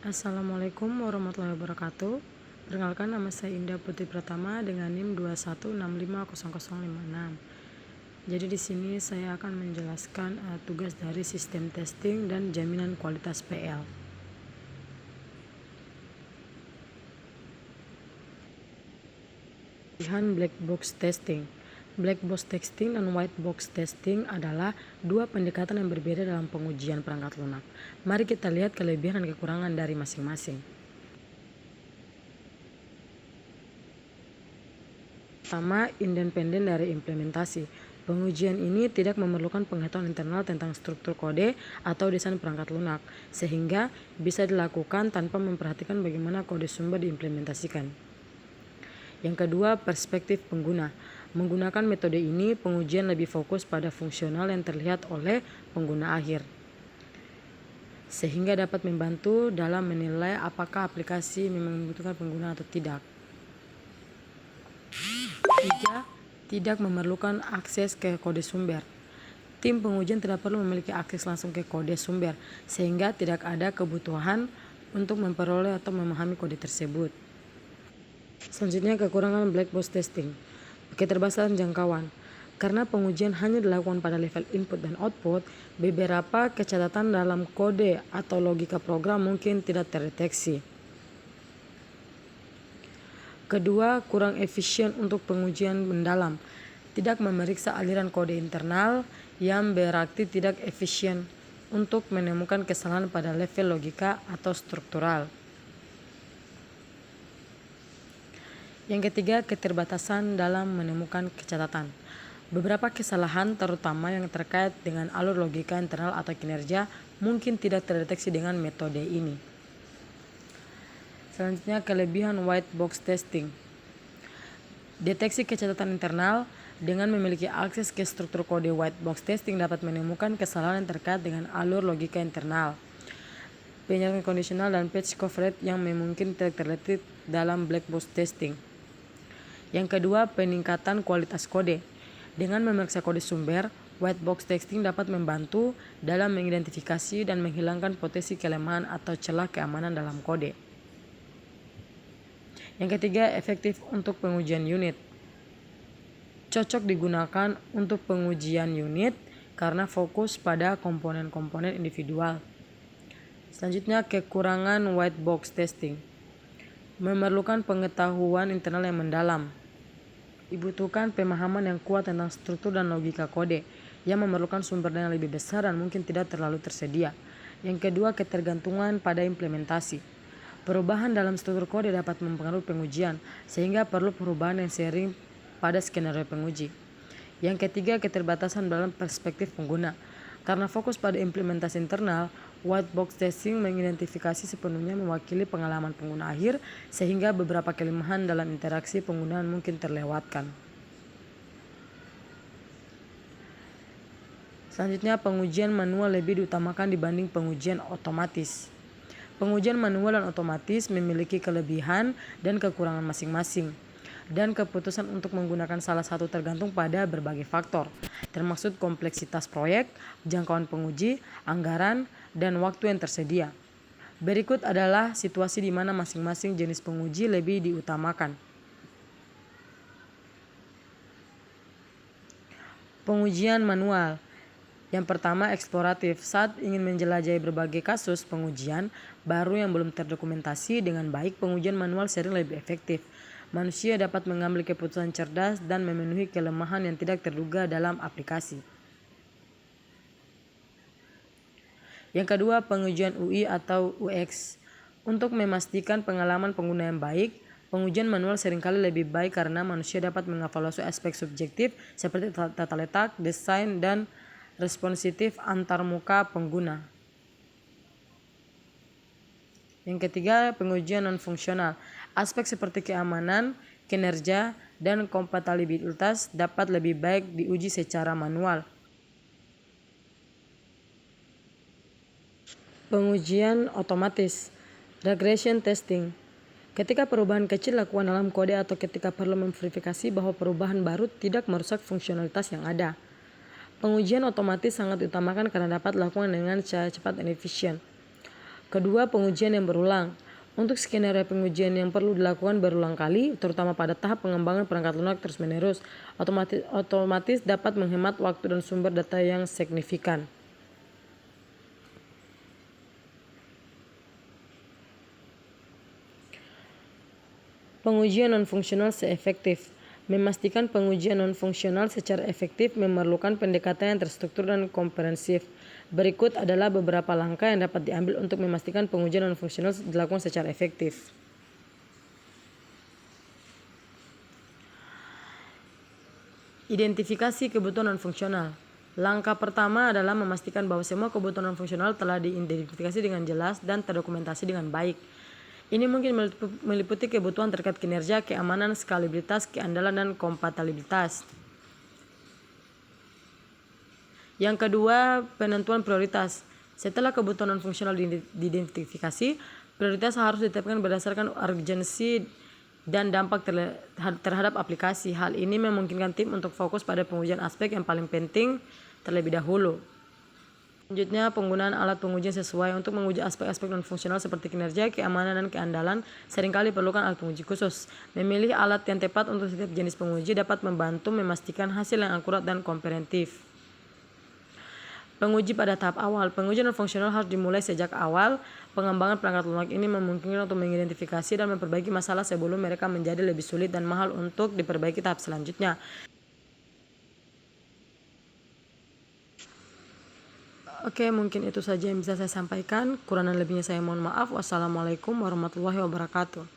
Assalamualaikum warahmatullahi wabarakatuh. Perkenalkan, nama saya Indah Putri Pratama dengan NIM 216500056. Jadi di sini saya akan menjelaskan tugas dari sistem testing dan jaminan kualitas PL. Pilihan black box testing. Black box testing dan white box testing adalah dua pendekatan yang berbeda dalam pengujian perangkat lunak. Mari kita lihat kelebihan dan kekurangan dari masing-masing. Pertama, independen dari implementasi. Pengujian ini tidak memerlukan pengetahuan internal tentang struktur kode atau desain perangkat lunak, sehingga bisa dilakukan tanpa memperhatikan bagaimana kode sumber diimplementasikan. Yang kedua, perspektif pengguna. Menggunakan metode ini, pengujian lebih fokus pada fungsional yang terlihat oleh pengguna akhir, sehingga dapat membantu dalam menilai apakah aplikasi memang membutuhkan pengguna atau tidak. 3. Tidak memerlukan akses ke kode sumber. Tim pengujian tidak perlu memiliki akses langsung ke kode sumber, sehingga tidak ada kebutuhan untuk memperoleh atau memahami kode tersebut. Selanjutnya, kekurangan black box testing. Keterbatasan jangkauan. Karena pengujian hanya dilakukan pada level input dan output, beberapa kecacatan dalam kode atau logika program mungkin tidak terdeteksi. Kedua, kurang efisien untuk pengujian mendalam. Tidak memeriksa aliran kode internal, yang berarti tidak efisien untuk menemukan kesalahan pada level logika atau struktural. Yang ketiga, keterbatasan dalam menemukan kecacatan. Beberapa kesalahan, terutama yang terkait dengan alur logika internal atau kinerja, mungkin tidak terdeteksi dengan metode ini. Selanjutnya, kelebihan white box testing. Deteksi kecacatan internal. Dengan memiliki akses ke struktur kode, white box testing dapat menemukan kesalahan yang terkait dengan alur logika internal, penyaringan kondisional, dan patch coverage yang mungkin tidak terlihat dalam black box testing. Yang kedua, peningkatan kualitas kode. Dengan memeriksa kode sumber, white box testing dapat membantu dalam mengidentifikasi dan menghilangkan potensi kelemahan atau celah keamanan dalam kode. Yang ketiga, efektif untuk pengujian unit. Cocok digunakan untuk pengujian unit karena fokus pada komponen-komponen individual. Selanjutnya, kekurangan white box testing. Memerlukan pengetahuan internal yang mendalam. Dibutuhkan pemahaman yang kuat tentang struktur dan logika kode, yang memerlukan sumber daya yang lebih besar dan mungkin tidak terlalu tersedia. Yang kedua, ketergantungan pada implementasi. Perubahan dalam struktur kode dapat mempengaruhi pengujian, sehingga perlu perubahan yang sering pada skenario penguji. Yang ketiga, keterbatasan dalam perspektif pengguna. Karena fokus pada implementasi internal, white box testing mengidentifikasi sepenuhnya mewakili pengalaman pengguna akhir, sehingga beberapa kelemahan dalam interaksi penggunaan mungkin terlewatkan. Selanjutnya, pengujian manual lebih diutamakan dibanding pengujian otomatis. Pengujian manual dan otomatis memiliki kelebihan dan kekurangan masing-masing, dan keputusan untuk menggunakan salah satu tergantung pada berbagai faktor, termasuk kompleksitas proyek, jangkauan penguji, anggaran, dan waktu yang tersedia. Berikut adalah situasi di mana masing-masing jenis penguji lebih diutamakan. Pengujian manual. Yang pertama, eksploratif. Saat ingin menjelajahi berbagai kasus pengujian baru yang belum terdokumentasi dengan baik, pengujian manual sering lebih efektif. Manusia dapat mengambil keputusan cerdas dan memenuhi kelemahan yang tidak terduga dalam aplikasi. Yang kedua, pengujian UI atau UX. Untuk memastikan pengalaman pengguna yang baik, pengujian manual seringkali lebih baik karena manusia dapat mengevaluasi aspek subjektif seperti tata letak, desain, dan responsif antarmuka pengguna. Yang ketiga, pengujian non-fungsional. Aspek seperti keamanan, kinerja, dan kompatibilitas dapat lebih baik diuji secara manual. Pengujian otomatis. Regression testing. Ketika perubahan kecil dilakukan dalam kode atau ketika perlu memverifikasi bahwa perubahan baru tidak merusak fungsionalitas yang ada. Pengujian otomatis sangat diutamakan karena dapat dilakukan dengan cara cepat dan efisien. Kedua, pengujian yang berulang. Untuk skenario pengujian yang perlu dilakukan berulang kali, terutama pada tahap pengembangan perangkat lunak terus-menerus, otomatis dapat menghemat waktu dan sumber data yang signifikan. Pengujian non-fungsional seefektif. Memastikan pengujian non-fungsional secara efektif memerlukan pendekatan yang terstruktur dan komprehensif. Berikut adalah beberapa langkah yang dapat diambil untuk memastikan pengujian non-fungsional dilakukan secara efektif. Identifikasi kebutuhan non-fungsional. Langkah pertama adalah memastikan bahwa semua kebutuhan non-fungsional telah diidentifikasi dengan jelas dan terdokumentasi dengan baik. Ini mungkin meliputi kebutuhan terkait kinerja, keamanan, skalabilitas, keandalan, dan kompatibilitas. Yang kedua, penentuan prioritas. Setelah kebutuhan non-fungsional diidentifikasi, prioritas harus ditetapkan berdasarkan urgensi dan dampak terhadap aplikasi. Hal ini memungkinkan tim untuk fokus pada pengujian aspek yang paling penting terlebih dahulu. Selanjutnya, penggunaan alat pengujian sesuai. Untuk menguji aspek-aspek non-fungsional seperti kinerja, keamanan, dan keandalan, seringkali perlukan alat penguji khusus. Memilih alat yang tepat untuk setiap jenis penguji dapat membantu memastikan hasil yang akurat dan komprehensif. Penguji pada tahap awal. Pengujian non-fungsional harus dimulai sejak awal. Pengembangan perangkat lunak ini memungkinkan untuk mengidentifikasi dan memperbaiki masalah sebelum mereka menjadi lebih sulit dan mahal untuk diperbaiki tahap selanjutnya. Oke, mungkin itu saja yang bisa saya sampaikan. Kurang dan lebihnya saya mohon maaf. Wassalamualaikum warahmatullahi wabarakatuh.